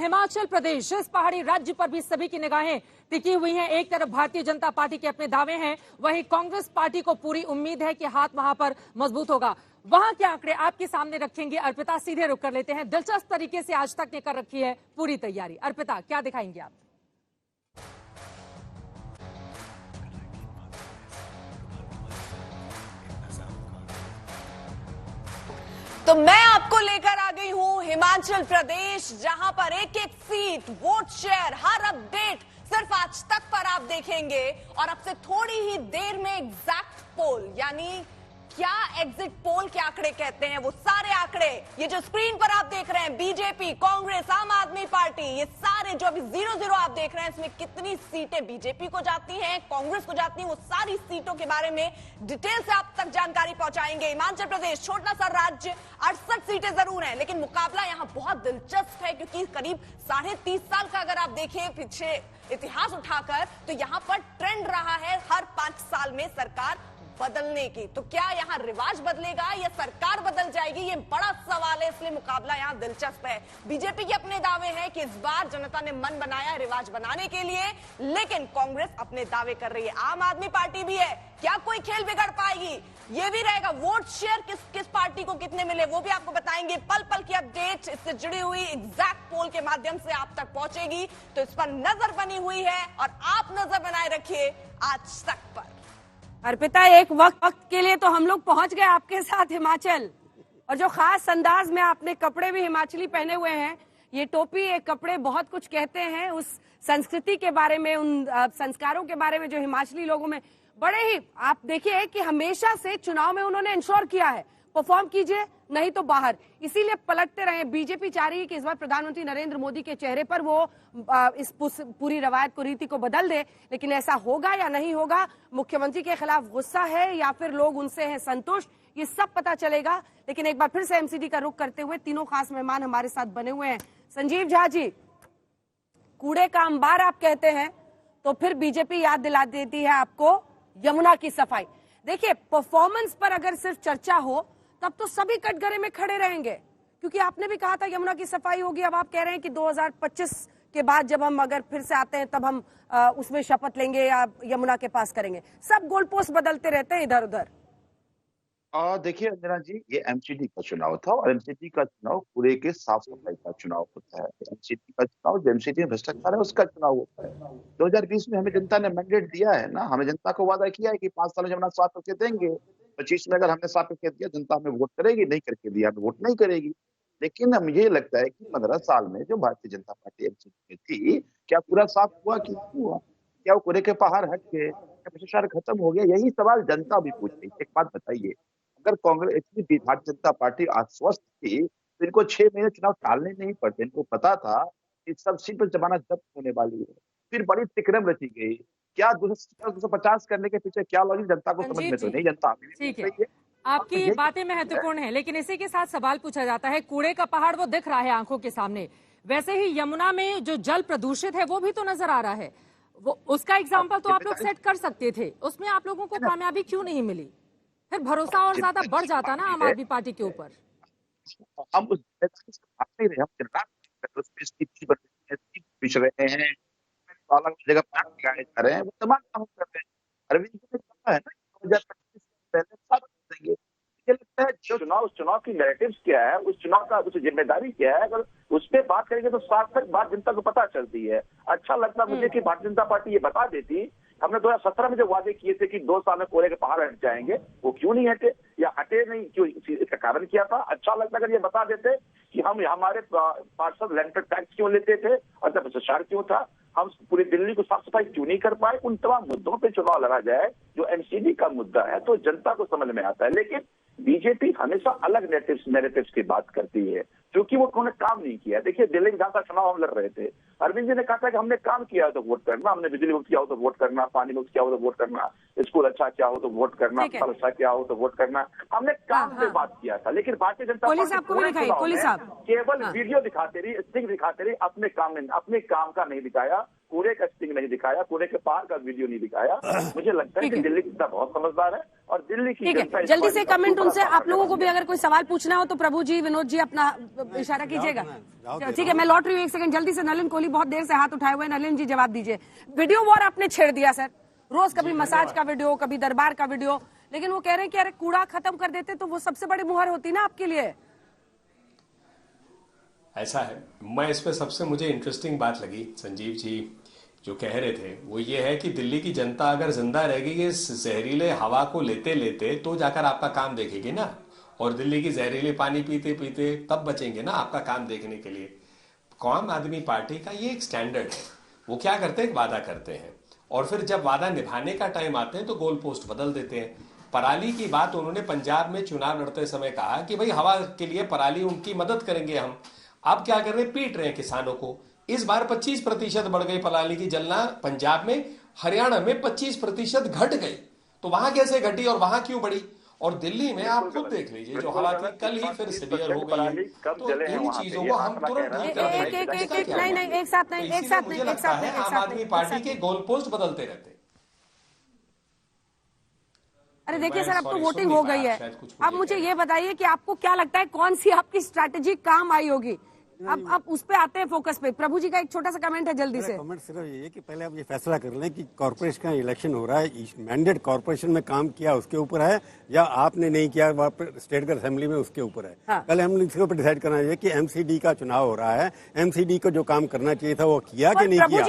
हिमाचल प्रदेश, इस पहाड़ी राज्य पर भी सभी की निगाहें टिकी हुई हैं। एक तरफ भारतीय जनता पार्टी के अपने दावे हैं, वहीं कांग्रेस पार्टी को पूरी उम्मीद है कि हाथ वहां पर मजबूत होगा। वहां के आंकड़े आपके सामने रखेंगे। अर्पिता, सीधे रुक कर लेते हैं। दिलचस्प तरीके से आज तक ने कर रखी है पूरी तैयारी। अर्पिता, क्या दिखाएंगे आप? तो मैं आपको लेकर आ गई हूं हिमाचल प्रदेश, जहां पर एक एक सीट, वोट शेयर, हर अपडेट सिर्फ आज तक पर आप देखेंगे। और अब से थोड़ी ही देर में एग्जैक्ट पोल, यानी क्या एग्जिट पोल के आंकड़े कहते हैं, वो सारे आंकड़े ये जो स्क्रीन पर आप देख रहे हैं, बीजेपी, कांग्रेस, आम आदमी पार्टी, ये सारे जो अभी 0-0 आप देख रहे हैं, इसमें कितनी सीटें बीजेपी को जाती हैं, कांग्रेस को जाती हैं, वो सारी सीटों के बारे में डिटेल से आप तक जानकारी पहुंचाएंगे। हिमाचल प्रदेश छोटा सा राज्य, 68 सीटें जरूर हैं, लेकिन मुकाबला यहां बहुत दिलचस्प है, क्योंकि करीब 30.5 साल का अगर आप देखें पीछे इतिहास उठाकर, तो यहां पर ट्रेंड रहा है हर 5 साल में सरकार बदलने की। तो क्या यहां रिवाज बदलेगा या सरकार बदल जाएगी, ये बड़ा सवाल है, इसलिए मुकाबला यहां दिलचस्प है। बीजेपी के अपने दावे हैं कि इस बार जनता ने मन बनाया है रिवाज बनाने के लिए, लेकिन कांग्रेस अपने दावे कर रही है, आम आदमी पार्टी भी है। क्या कोई खेल बिगड़ पाएगी, ये भी रहेगा। वोट शेयर किस पार्टी को कितने मिले, वो भी आपको बताएंगे। पल पल की अपडेट इससे जुड़ी हुई एग्जैक्ट पोल के माध्यम से आप तक पहुंचेगी, तो इस पर नजर बनी हुई है और आप नजर बनाए रखिए आज तक पर। अर्पिता, एक वक्त के लिए तो हम लोग पहुंच गए आपके साथ हिमाचल, और जो खास अंदाज में आपने कपड़े भी हिमाचली पहने हुए हैं, ये टोपी, ये कपड़े बहुत कुछ कहते हैं उस संस्कृति के बारे में, उन संस्कारों के बारे में जो हिमाचली लोगों में बड़े ही, आप देखिए कि हमेशा से चुनाव में उन्होंने इंश्योर किया है परफॉर्म कीजिए नहीं तो बाहर, इसीलिए पलटते रहे। बीजेपी चाह रही है कि इस बार प्रधानमंत्री नरेंद्र मोदी के चेहरे पर वो इस पूरी रवायत को, रीति को बदल दे, लेकिन ऐसा होगा या नहीं होगा, मुख्यमंत्री के खिलाफ गुस्सा है या फिर लोग उनसे हैं संतुष्ट, ये सब पता चलेगा। लेकिन एक बार फिर से एमसीडी का रुख करते हुए तीनों खास मेहमान हमारे साथ बने हुए हैं। संजीव झा जी, कूड़े का अंबार आप कहते हैं, तो फिर बीजेपी याद दिला देती है आपको यमुना की सफाई। देखिए, परफॉर्मेंस पर अगर सिर्फ चर्चा हो तब तो सभी कटघरे में खड़े रहेंगे, क्योंकि आपने भी कहा था यमुना की सफाई होगी। अब आप कह रहे हैं कि 2025 के बाद जब हम अगर फिर से आते हैं तब हम उसमें शपथ लेंगे या यमुना के पास करेंगे। सब गोल पोस्ट बदलते रहते हैं इधर उधर। देखिए अंजना जी, ये एमसीडी का चुनाव था और एमसीडी का चुनाव पूरे के साफ सफाई का चुनाव होता है। एमसीडी का चुनाव, जो एमसीडी में भ्रष्टाचार है उसका चुनाव होता है। 2020 में हमें जनता ने मैंडेट दिया है ना, हमें जनता को वादा किया है कि 5 साल में यमुना साफ करके देंगे। 25 में अगर हमने साफ करके दिया, जनता हमें वोट करेगी, नहीं करके दिया हमें वोट नहीं करेगी। लेकिन मुझे लगता है कि 15 साल में जो भारतीय जनता पार्टी एमसीडी में थी, क्या पूरा साफ हुआ कि नहीं हुआ? क्या वो कूड़े के पहाड़ हट गए, क्या भ्रष्टाचार खत्म हो गया? यही सवाल जनता भी पूछ रही है। एक बात बताइए, अगर कांग्रेस, इतनी भारतीय जनता पार्टी आश्वस्त थी तो इनको 6 महीने चुनाव टालने नहीं पड़ते। इनको पता था कि सब सीट पर जमानत जब्त होने वाली है, फिर बड़ी तिकड़म रची गई। क्या 250 करने के पीछे क्या लॉजिक, जनता को समझ में तो नहीं। जनता ठीक है, आपकी ये बातें महत्वपूर्ण है, लेकिन इसी के साथ सवाल पूछा जाता है, कूड़े का पहाड़ वो दिख रहा है आंखों के सामने, वैसे ही यमुना में जो जल प्रदूषित है वो भी तो नजर आ रहा है। वो उसका एग्जाम्पल तो आप लोग सेट कर सकते थे, उसमें आप लोगों को कामयाबी क्यों नहीं मिली? फिर भरोसा और ज्यादा बढ़ जाता ना आम आदमी पार्टी के ऊपर। हम उस नहीं रहे, हम पिछ रहे हैं, अलग जगह लगाए जा रहे हैं, वो तमाम काम कर रहे हैं। अरविंद जी ने कहा है ना 2025 पहले सब देंगे। मुझे लगता है जो चुनाव की नैरेटिव्स क्या है, उस चुनाव का उस जिम्मेदारी क्या है, अगर उस पर बात करेंगे तो सार्थक बात जनता को पता चलती है। अच्छा लगता मुझे कि भारतीय जनता पार्टी ये बता देती, हमने 2017 में जो वादे किए थे कि 2 साल में कोयले के पहाड़ हट जाएंगे, वो क्यों नहीं हटे या हटे नहीं, क्यों, इसका कारण क्या था? अच्छा लगता अगर ये बता देते कि हम हमारे पार्षद लैंड टैक्स क्यों लेते थे और जब भ्रष्टाचार क्यों था, हम पूरी दिल्ली को साफ सफाई क्यों नहीं कर पाए। उन तमाम मुद्दों पे चुनाव लड़ा जाए जो एमसीडी का मुद्दा है, तो जनता को समझ में आता है। लेकिन बीजेपी हमेशा अलग नैरेटिव्स की बात करती है, क्योंकि वो उन्होंने काम नहीं किया। देखिए, दिल्ली विधानसभा चुनाव हम लड़ रहे थे, अरविंद जी ने कहा था कि हमने काम किया हो तो वोट करना, हमने बिजली मुक्त किया हो तो वोट करना, पानी मुक्त किया हो तो वोट करना, स्कूल अच्छा किया हो तो वोट करना, फल अच्छा किया हो तो वोट करना। हमने काम पे बात किया था, लेकिन भारतीय जनता पार्टी केवल वीडियो दिखाते रही, स्टिक दिखाते रही, अपने काम का नहीं दिखाया। कूड़े का स्टिंग नहीं दिखाया, कूड़े के पार का वीडियो नहीं दिखाया। मुझे लगता है कि दिल्ली की जनता बहुत समझदार है और दिल्ली की ठीक जनता है, इस जल्दी बात से का कमेंट पूरा उनसे, सामना आप लोगों को भी करेगा। अगर कोई सवाल पूछना हो तो प्रभु जी, विनोद जी अपना इशारा कीजिएगा। ठीक है, मैं लौट रही हूँ, एक सेकंड जल्दी से। नलिन कोहली बहुत देर से हाथ उठाए हुए हैं। नलिन जी जवाब दीजिए। वीडियो वॉर आपने छेड़ दिया सर, रोज कभी मसाज का वीडियो, कभी दरबार का वीडियो, लेकिन वो कह रहे हैं कि अरे कूड़ा खत्म कर देते तो वो सबसे बड़ी मुहर होती ना आपके लिए। ऐसा है, मैं इस पे सबसे मुझे इंटरेस्टिंग बात लगी संजीव जी जो कह रहे थे वो ये है कि दिल्ली की जनता अगर जिंदा रहेगी इस जहरीले हवा को लेते लेते तो जाकर आपका काम देखेगी ना, और दिल्ली की जहरीले पानी पीते पीते तब बचेंगे ना आपका काम देखने के लिए। आम आदमी पार्टी का ये एक स्टैंडर्ड है, वो क्या करते हैं, वादा करते हैं और फिर जब वादा निभाने का टाइम आते हैं तो गोल पोस्ट बदल देते हैं। पराली की बात उन्होंने पंजाब में चुनाव लड़ते समय कहा कि भाई हवा के लिए पराली उनकी मदद करेंगे हम। अब क्या कर रहे हैं, पीट रहे हैं किसानों को। इस बार 25% बढ़ गई पराली की जलना पंजाब में, हरियाणा में 25% घट गई। तो वहां कैसे घटी और वहां क्यों बढ़ी? और दिल्ली में आप खुद देख लीजिए जो हालात कल ही फिर सीवियर हो गई है। तो इन चीजों को हम तुरंत ठीक कर नहीं, एक साथ नहीं, आम आदमी पार्टी के गोल पोस्ट बदलते रहते। अरे देखिए सर, अब तो वोटिंग हो गई है। अब मुझे ये बताइए कि आपको क्या लगता है कौन सी आपकी स्ट्रैटेजी काम आई होगी? अब उस पे आते हैं फोकस पे। प्रभु जी का एक छोटा सा कमेंट है जल्दी से। कमेंट सिर्फ ये है कि पहले आप ये फैसला कर लें कि कॉर्पोरेशन का इलेक्शन हो रहा है, मैंडेट कॉर्पोरेशन में काम किया उसके ऊपर है या आपने नहीं किया स्टेट असेंबली में उसके ऊपर है। हाँ। कल हम इसके ऊपर डिसाइड करना चाहिए कि एमसीडी का चुनाव हो रहा है, एमसीडी को जो काम करना चाहिए था वो किया कि नहीं किया।